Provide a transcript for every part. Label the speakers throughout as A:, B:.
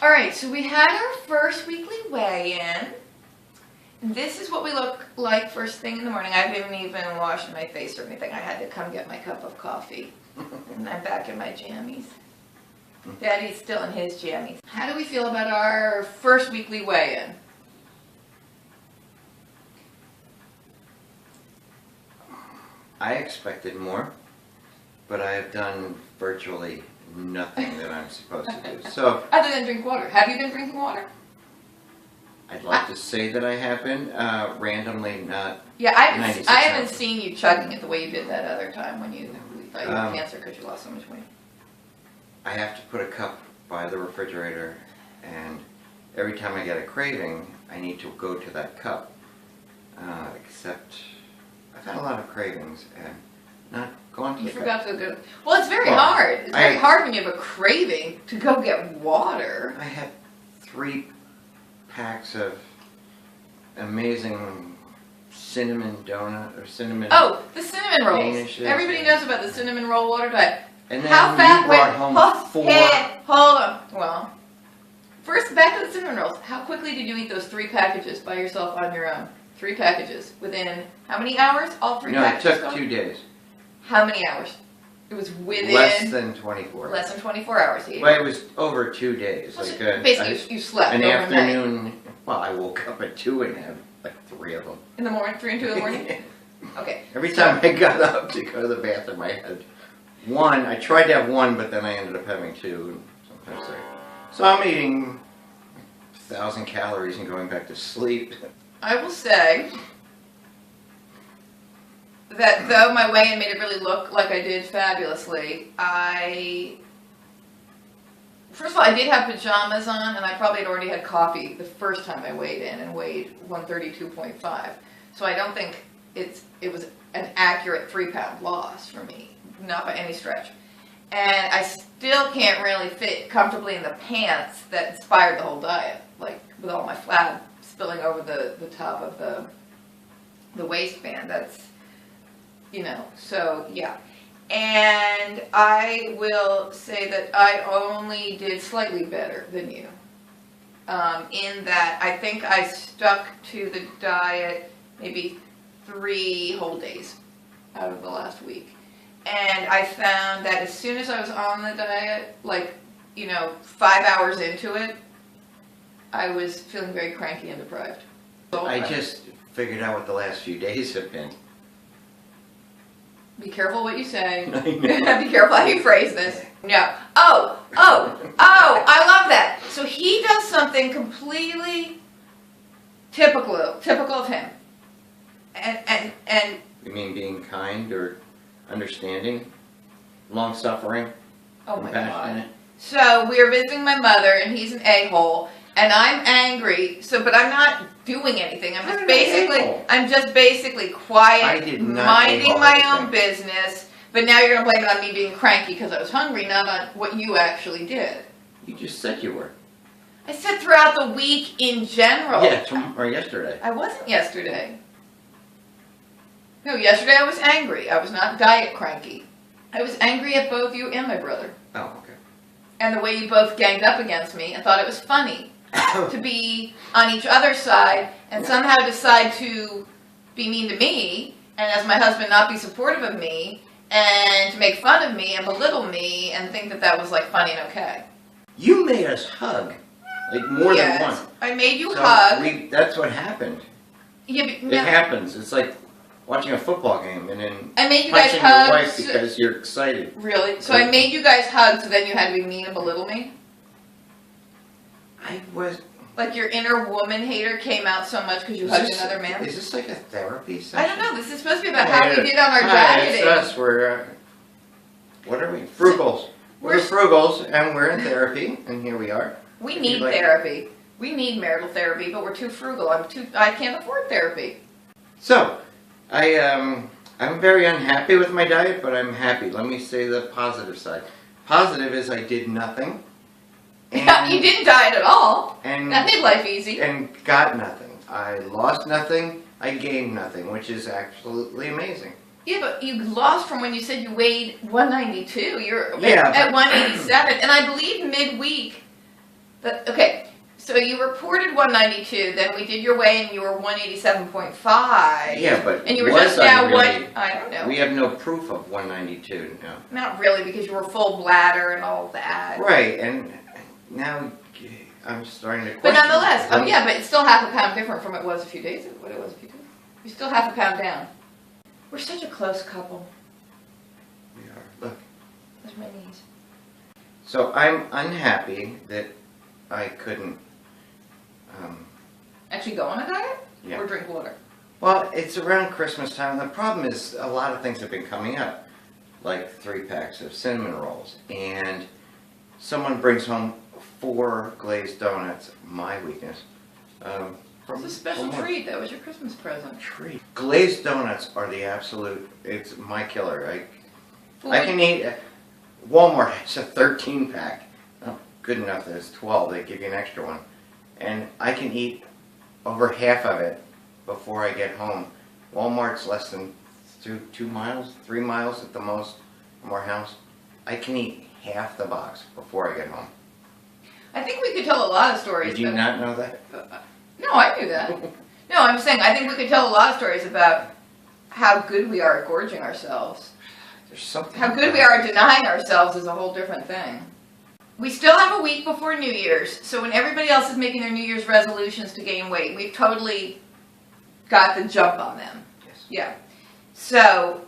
A: All right, so we had our first weekly weigh-in. This is what we look like first thing in the morning. I haven't even washed my face or anything. I had to come get my cup of coffee. And I'm back in my jammies. Daddy's still in his jammies. How do we feel about our first weekly weigh-in?
B: I expected more, but I have done virtually nothing that I'm supposed to do. So,
A: other than drink water. Have you been drinking water?
B: I'd like to say that I have been, randomly not.
A: Yeah, I haven't seen you chugging it the way you did that other time when you thought you had cancer because you lost so much weight.
B: I have to put a cup by the refrigerator, and every time I get a craving, I need to go to that cup. Except I've had a lot of cravings and not gone to the cup.
A: You forgot to go. Well, it's very hard. It's very hard when you have a craving to go get water.
B: I had 3 packs of amazing cinnamon donut or cinnamon.
A: Oh, the cinnamon rolls.
B: Danishes.
A: Everybody knows about the cinnamon roll water diet.
B: And then
A: How fat?
B: you brought home 4.
A: Hold on. Well, first back to the cinnamon rolls. How quickly did you eat those 3 packages by yourself on your own? 3 packages within how many hours? All 3 packages.
B: No, it took 2 days.
A: How many hours? It was within
B: less than 24.
A: Less than 24 hours.
B: Well, it was over 2 days.
A: Well,
B: like
A: so basically, you slept
B: an
A: overnight.
B: afternoon. Well, I woke up at 2 and had like 3 of them.
A: In the morning, 3 and 2 in the morning. Okay.
B: Every time I got up to go to the bathroom, I had 1. I tried to have 1, but then I ended up having 2. Sometimes so I'm eating 1,000 calories and going back to sleep.
A: I will say that though my weigh-in made it really look like I did fabulously, first of all, I did have pajamas on, and I probably had already had coffee the first time I weighed in and weighed 132.5. So I don't think it was an accurate 3-pound loss for me, not by any stretch. And I still can't really fit comfortably in the pants that inspired the whole diet, like with all my flab spilling over the top of the waistband. That's, so yeah. And I will say that I only did slightly better than you, in that I think I stuck to the diet maybe 3 whole days out of the last week. And I found that as soon as I was on the diet, 5 hours into it, I was feeling very cranky and deprived.
B: I just figured out what the last few days have been.
A: Be careful what you say. Be careful how you phrase this. No. Oh, I love that. So he does something completely typical of him. And
B: You mean being kind or understanding? Long-suffering?
A: Oh my
B: compassionate?
A: God. So we were visiting my mother, and he's an a-hole, and I'm angry. But I'm not doing anything. I'm just basically quiet, minding my own business. But now you're gonna blame it on me being cranky because I was hungry, not on what you actually did.
B: You just said you were.
A: I said throughout the week in general.
B: Yeah, or yesterday.
A: I wasn't yesterday. No, yesterday I was angry. I was not diet cranky. I was angry at both you and my brother.
B: Oh, okay.
A: And the way you both ganged up against me and thought it was funny to be on each other's side and somehow decide to be mean to me, and as my husband not be supportive of me, and to make fun of me and belittle me and think that that was funny and okay.
B: You made us hug, more than once.
A: I made you hug.
B: That's what happened.
A: Yeah,
B: it happens. It's like watching a football game and then
A: I made you guys
B: punching
A: hug
B: your wife because you're excited.
A: Really? So I made you guys hug, so then you had to be mean and belittle me?
B: I was...
A: Like your inner woman hater came out so much because you hugged another man?
B: Is this like a therapy session?
A: I don't know. This is supposed to be about how we did on our dieting.
B: It's us. We're... what are we? Frugals. We're Frugals, and we're in therapy, and here we are.
A: We need therapy. We need marital therapy, but we're too frugal. I can't afford therapy.
B: So, I'm very unhappy with my diet, but I'm happy. Let me say the positive side. Positive is I did nothing.
A: And you didn't diet at all.
B: And
A: that made life easy.
B: And got nothing. I lost nothing. I gained nothing, which is absolutely amazing.
A: Yeah, but you lost from when you said you weighed 192. You're at 187. And I believe midweek Okay, so you reported 192, then we did your weigh and you were 187.5.
B: Yeah, but
A: and you were
B: was
A: just
B: I
A: now
B: really?
A: what? I don't know.
B: We have no proof of 192 now.
A: Not really, because you were full bladder and all that.
B: Right, and now I'm starting to question.
A: But nonetheless, oh yeah, but it's still half a pound different from what it was a few days ago. What it was a few days ago. You're still half a pound down. We're such a close couple.
B: We are. Look.
A: Those are my knees.
B: So I'm unhappy that I couldn't.
A: Actually go on a diet?
B: Yeah.
A: Or drink water?
B: Well, it's around Christmas time. The problem is a lot of things have been coming up, like 3 packs of cinnamon rolls, and someone brings home 4 glazed donuts. My weakness.
A: It's a special treat. That was your Christmas present.
B: Treat. Glazed donuts are the absolute. It's my killer. I can eat. Walmart has a 13 pack. Not good enough that it's 12. They give you an extra one, and I can eat over half of it before I get home. Walmart's less than 2 miles, 3 miles at the most from our house. I can eat half the box before I get home.
A: I think we could tell a lot of stories.
B: Did you not know that?
A: No, I knew that. No, I'm saying I think we could tell a lot of stories about how good we are at gorging ourselves.
B: There's something.
A: How good we are at denying ourselves is a whole different thing. We still have a week before New Year's, so when everybody else is making their New Year's resolutions to gain weight, we've totally got the jump on them.
B: Yes.
A: Yeah. So,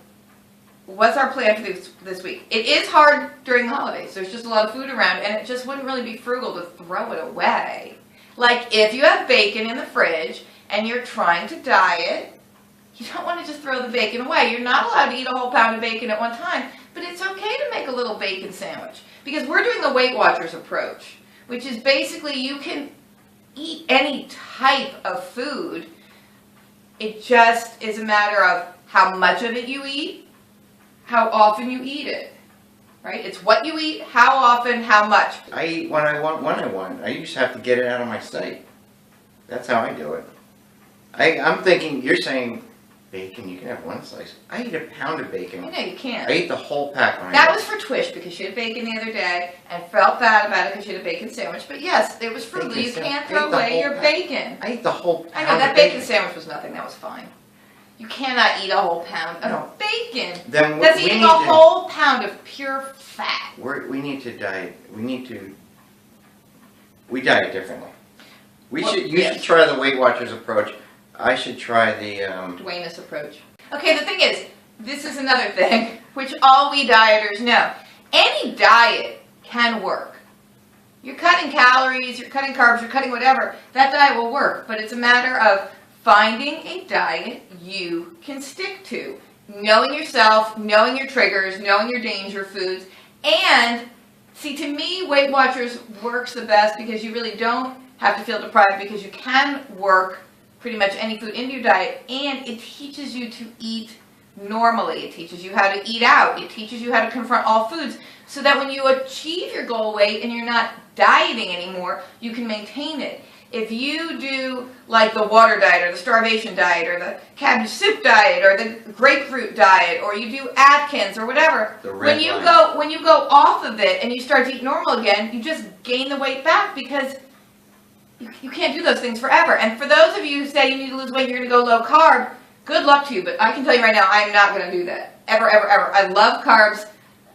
A: what's our plan for this week? It is hard during the holidays. There's just a lot of food around, and it just wouldn't really be frugal to throw it away. Like, if you have bacon in the fridge and you're trying to diet, you don't want to just throw the bacon away. You're not allowed to eat a whole pound of bacon at one time, but it's okay to make a little bacon sandwich. Because we're doing the Weight Watchers approach, which is basically you can eat any type of food. It just is a matter of how much of it you eat, how often you eat it. Right? It's what you eat, how often, how much.
B: I eat what I want when I want. I just have to get it out of my sight. That's how I do it. I'm thinking, you're saying bacon, you can have 1 slice. I eat a pound of bacon.
A: No, you can't.
B: I eat the whole pack when
A: That was for Twish because she had bacon the other day and felt bad about it because she had a bacon sandwich. But yes, it was frugal. You can't throw away your bacon.
B: I eat the whole pound.
A: I know, that bacon sandwich was nothing. That was fine. You cannot eat a whole pound of bacon.
B: Then
A: That's eating a whole pound of pure fat.
B: We need to diet. We diet differently. You should try the Weight Watchers approach. I should try the
A: Dwayne's approach. Okay, the thing is, this is another thing, which all we dieters know. Any diet can work. You're cutting calories, you're cutting carbs, you're cutting whatever. That diet will work, but it's a matter of finding a diet you can stick to. Knowing yourself, knowing your triggers, knowing your danger foods, and see, to me, Weight Watchers works the best because you really don't have to feel deprived because you can work pretty much any food into your diet, and it teaches you to eat normally. It teaches you how to eat out. It teaches you how to confront all foods so that when you achieve your goal weight and you're not dieting anymore, you can maintain it. If you do like the water diet or the starvation diet or the cabbage soup diet or the grapefruit diet or you do Atkins or whatever, when you go off of it and you start to eat normal again, you just gain the weight back because you can't do those things forever. And for those of you who say you need to lose weight, you're going to go low carb, good luck to you. But I can tell you right now, I'm not going to do that. Ever, ever, ever. I love carbs.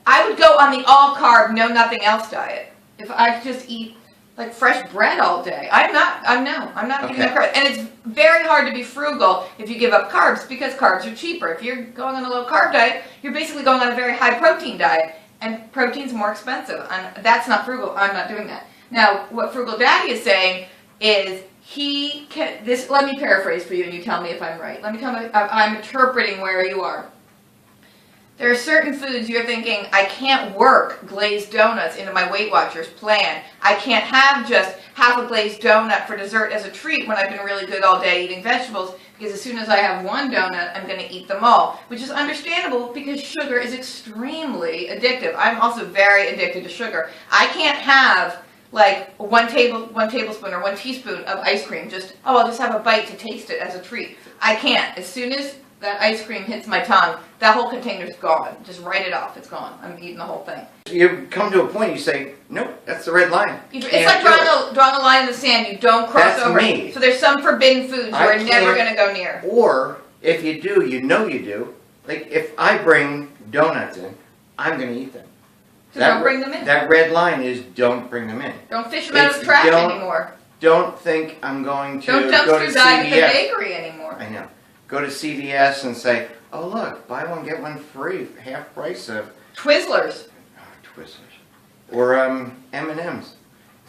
A: I would go on the all carb, no nothing else diet. If I could just eat like fresh bread all day. I'm not giving up carbs. And it's very hard to be frugal if you give up carbs because carbs are cheaper. If you're going on a low carb diet, you're basically going on a very high protein diet. And protein's more expensive. And that's not frugal. I'm not doing that. Now, what Frugal Daddy is saying is let me paraphrase for you and you tell me if I'm right. I'm interpreting where you are. There are certain foods you're thinking, I can't work glazed donuts into my Weight Watchers plan. I can't have just half a glazed donut for dessert as a treat when I've been really good all day eating vegetables because as soon as I have one donut, I'm going to eat them all, which is understandable because sugar is extremely addictive. I'm also very addicted to sugar. I can't have like one tablespoon or 1 teaspoon of ice cream. I'll just have a bite to taste it as a treat. I can't. As soon as that ice cream hits my tongue, that whole container's gone. Just write it off. It's gone. I'm eating the whole thing.
B: You come to a point, you say, nope, that's the red line.
A: It's like drawing a line in the sand. You don't cross over.
B: Me.
A: So there's some forbidden foods you are never going to go near.
B: Or, if you do, you know you do. Like, if I bring donuts in, I'm going to eat them.
A: So don't bring them in.
B: That red line is don't bring them in.
A: Don't fish them out of the trash anymore.
B: Don't think I'm going to
A: don't
B: go to
A: dumpster dive at the
B: CVS.
A: Bakery anymore.
B: I know. Go to CVS and say, oh look, buy one, get one free, half price of...
A: Twizzlers.
B: Oh, Twizzlers. Or M&M's.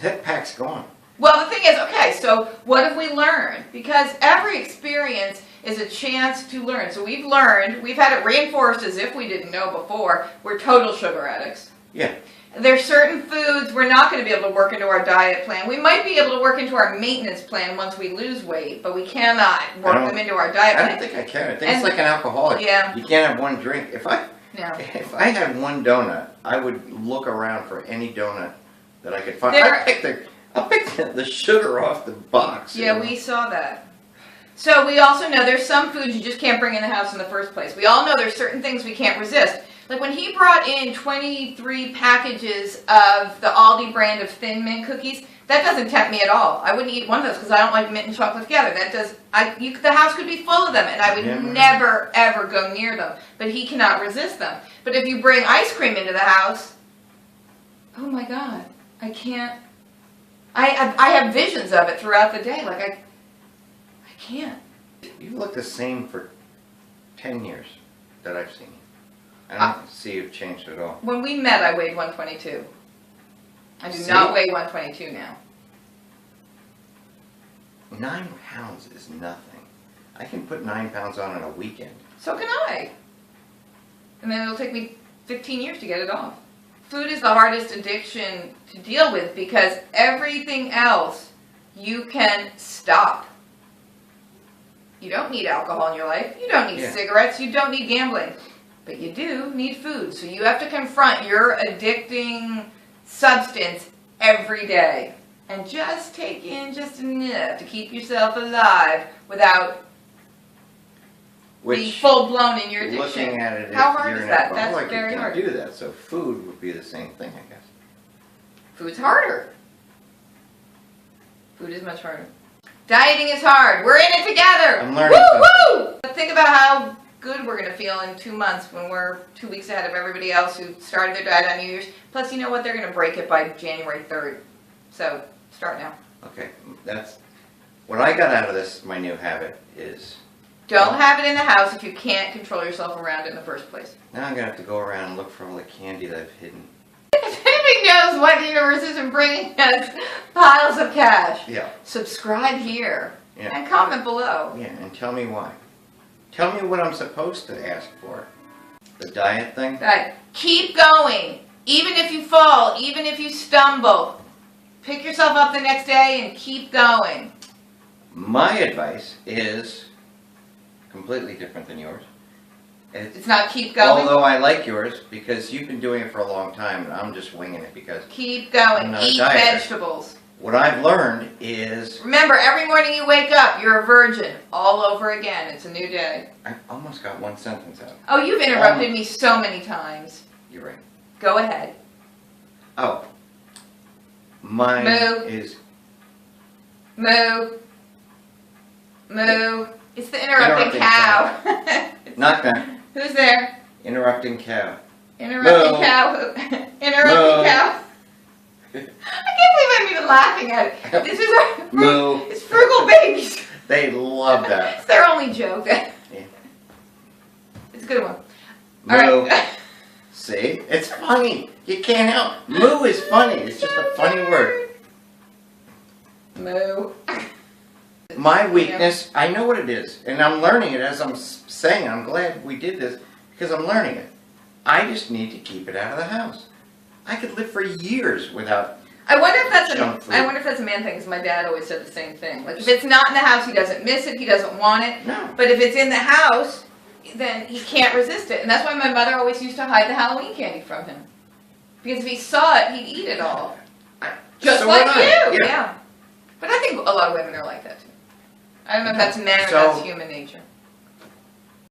B: That pack's gone.
A: Well, the thing is, okay, so what have we learned? Because every experience is a chance to learn. So we've learned, we've had it reinforced as if we didn't know before, we're total sugar addicts.
B: Yeah.
A: There's certain foods we're not going to be able to work into our diet plan. We might be able to work into our maintenance plan once we lose weight, but we cannot work them into our diet plan.
B: I don't think I can. I think it's like an alcoholic.
A: Yeah.
B: You can't have one drink. If I had one donut, I would look around for any donut that I could find. I'll pick the sugar off the box.
A: Yeah, we saw that. So we also know there's some foods you just can't bring in the house in the first place. We all know there's certain things we can't resist. Like when he brought in 23 packages of the Aldi brand of Thin Mint cookies, that doesn't tempt me at all. I wouldn't eat one of those because I don't like mint and chocolate together. The house could be full of them and I would never, ever go near them. But he cannot resist them. But if you bring ice cream into the house, oh my God, I can't. I have visions of it throughout the day. Like I can't.
B: You look the same for 10 years that I've seen you. I don't see you've changed at all.
A: When we met, I weighed 122. I do not weigh 122 now.
B: 9 pounds is nothing. I can put 9 pounds on in a weekend.
A: So can I. And then it'll take me 15 years to get it off. Food is the hardest addiction to deal with because everything else you can stop. You don't need alcohol in your life. You don't need cigarettes. You don't need gambling. But you do need food. So you have to confront your addicting substance every day. And just take in just enough to keep yourself alive without being full-blown in your addiction.
B: Looking at it,
A: how hard is that? That's very hard.
B: You can do that. So food would be the same thing, I guess.
A: Food's harder. Food is much harder. Dieting is hard. We're in it together.
B: I'm learning something.
A: Woo! Think about how good we're going to feel in 2 months when we're 2 weeks ahead of everybody else who started their diet on New Year's. Plus, you know what? They're going to break it by January 3rd. So, start now.
B: Okay, that's what I got out of this. My new habit is
A: don't have it in the house if you can't control yourself around it in the first place.
B: now I'm going to have to go around and look for all the candy that I've hidden.
A: If anybody knows what the universe isn't bringing us piles of cash, subscribe here and comment below.
B: Yeah, and tell me why. Tell me what I'm supposed to ask for. The diet thing?
A: Right. Keep going. Even if you fall, even if you stumble, pick yourself up the next day and keep going.
B: My advice is completely different than yours.
A: It's not keep going?
B: Although I like yours because you've been doing it for a long time and I'm just winging it because...
A: Keep going. Eat vegetables.
B: What I've learned is...
A: Remember, every morning you wake up, you're a virgin. All over again. It's a new day.
B: I almost got one sentence out.
A: Oh, you've interrupted me so many times.
B: You're right.
A: Go ahead.
B: Oh. Mine is...
A: Moo. Moo. It's the interrupting cow.
B: Not that.
A: Who's there?
B: Interrupting cow.
A: Interrupting cow. Interrupting cow. I can't believe I'm even laughing at it. This is our it's Frugal babies.
B: They love that.
A: It's their only joke.
B: Yeah.
A: It's a good one.
B: Moo.
A: All right.
B: See? It's funny. You can't help. Moo is funny. It's just a funny word.
A: Moo.
B: My weakness, I know what it is. And I'm learning it as I'm saying. I'm glad we did this because I'm learning it. I just need to keep it out of the house. I could live for years without
A: I wonder if that's a man thing, because my dad always said the same thing. Like, if it's not in the house, he doesn't miss it, he doesn't want it.
B: No.
A: But if it's in the house, then he can't resist it. And that's why my mother always used to hide the Halloween candy from him. Because if he saw it, he'd eat it all. Just
B: so
A: like you, yeah. But I think a lot of women are like that too. I don't know if that's men or that's human nature.